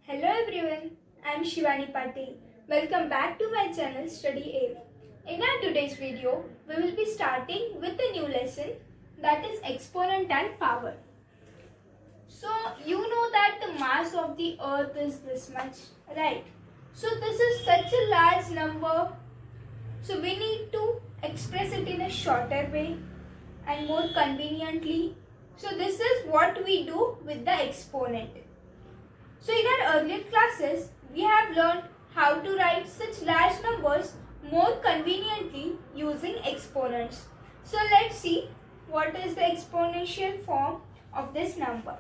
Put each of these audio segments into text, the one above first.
Hello everyone, I am Shivani Patil. Welcome back to my channel Study Aid. In our today's video, we will be starting with a new lesson, that is exponent and power. So you know that the mass of the earth is this much, right? So this is such a large number. So we need to express it in a shorter way and more conveniently. So this is what we do with the exponent. So in our earlier classes, we have learned how to write such large numbers more conveniently using exponents. So let's see what is the exponential form of this number.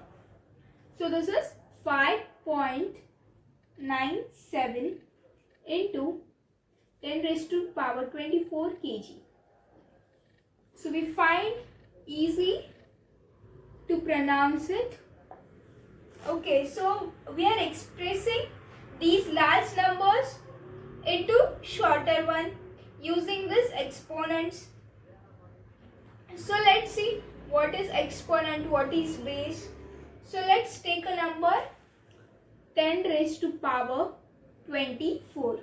So this is 5.97 into 10 raised to power 24 kg. So we find easy to pronounce it. Okay, so we are expressing these large numbers into shorter one using this exponents. So let's see what is exponent, what is base. So let's take a number 10 raised to power 24.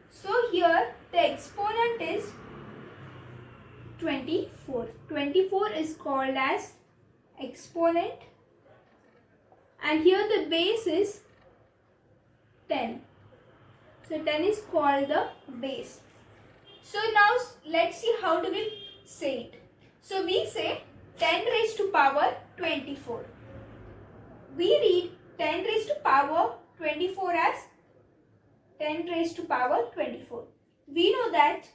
So here the exponent is 24. 24 is called as exponent, and here the base is 10. So 10 is called the base. So now let's see how do we say it. So we say 10 raised to power 24. We read 10 raised to power 24 as 10 raised to power 24. We know that,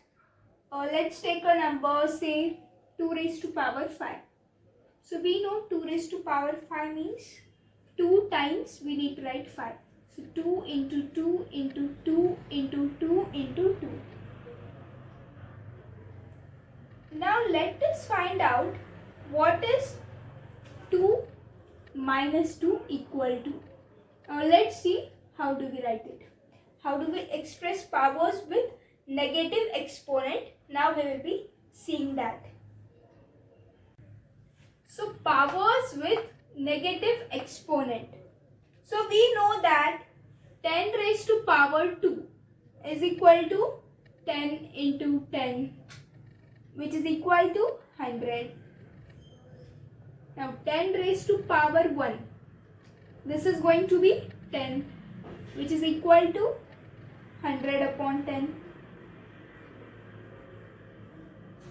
let's take a number, say 2 raised to power 5. So we know 2 raised to power 5 means 2 times we need to write 5. So 2 into 2 into 2 into 2 into 2. Now let us find out what is 2 minus 2 equal to. Now let's see how do we write it. How do we express powers with negative exponent? Now we will be seeing that. So powers with negative exponent. So we know that 10 raised to power 2 is equal to 10 into 10, which is equal to 100. Now 10 raised to power 1. This is going to be 10, which is equal to 100 upon 10.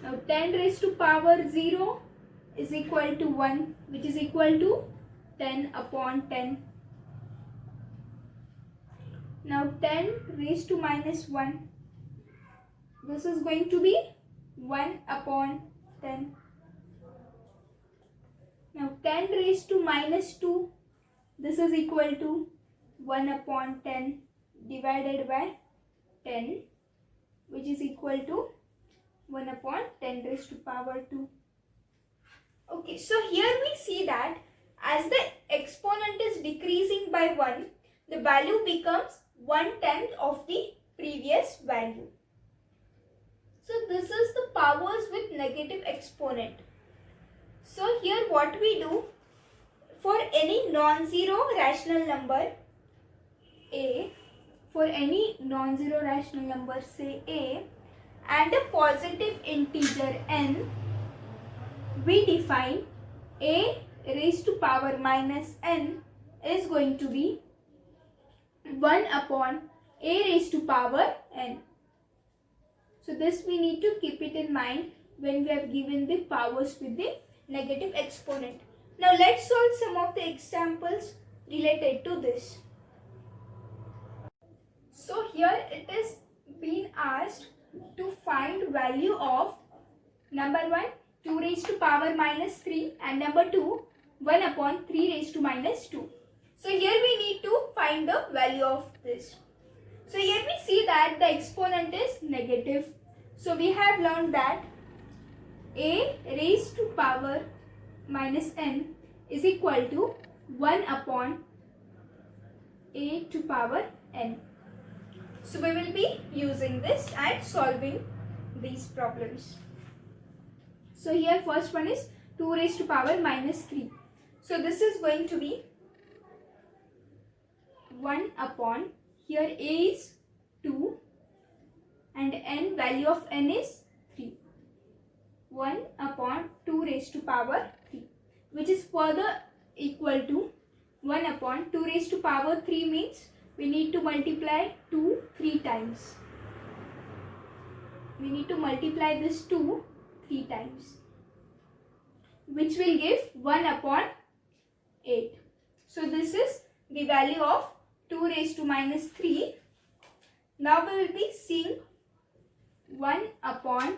Now 10 raised to power 0 is equal to 1, which is equal to 10 upon 10. Now 10 raised to minus 1, this is going to be 1 upon 10. Now 10 raised to minus 2, this is equal to 1 upon 10 divided by 10, which is equal to 1 upon 10 raised to power 2. Okay, so here we see that as the exponent is decreasing by 1, the value becomes 1/10 of the previous value. So this is the powers with negative exponent. So here what we do, for any non-zero rational number a, for any non-zero rational number say a, and a positive integer n, we define a raised to power minus n is going to be 1 upon a raised to power n. So this we need to keep it in mind when we have given the powers with the negative exponent. Now let's solve some of the examples related to this. So here it is being asked to find value of number 1 2 raised to power minus 3 and number 2 1 upon 3 raised to minus 2. So here we need to find the value of this. So here we see that the exponent is negative. So we have learned that a raised to power minus n is equal to 1 upon a to power n. So we will be using this and solving these problems. So here first one is 2 raised to power minus 3. So this is going to be 1 upon, here a is 2 and n, value of n is 3. 1 upon 2 raised to power 3, which is further equal to 1 upon 2 raised to power 3 means we need to multiply 2 3 times. We need to multiply this 2 3 times, which will give 1 upon 8. So this is the value of 2 raised to minus 3. Now we will be seeing 1 upon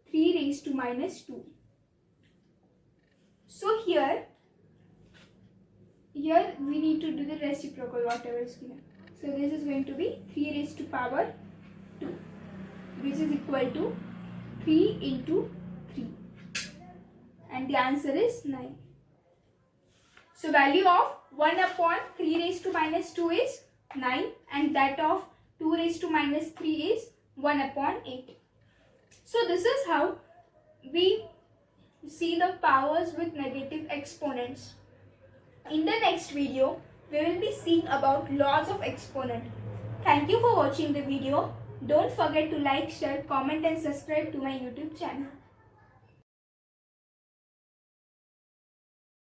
3 raised to minus 2. So here we need to do the reciprocal, whatever is given. So this is going to be 3 raised to power 2, which is equal to 3 into 3. And the answer is 9. So value of 1 upon 3 raised to minus 2 is 9, and that of 2 raised to minus 3 is 1 upon 8. So this is how we see the powers with negative exponents. In the next video, we will be seeing about laws of exponent. Thank you for watching the video. Don't forget to like, share, comment and subscribe to my YouTube channel.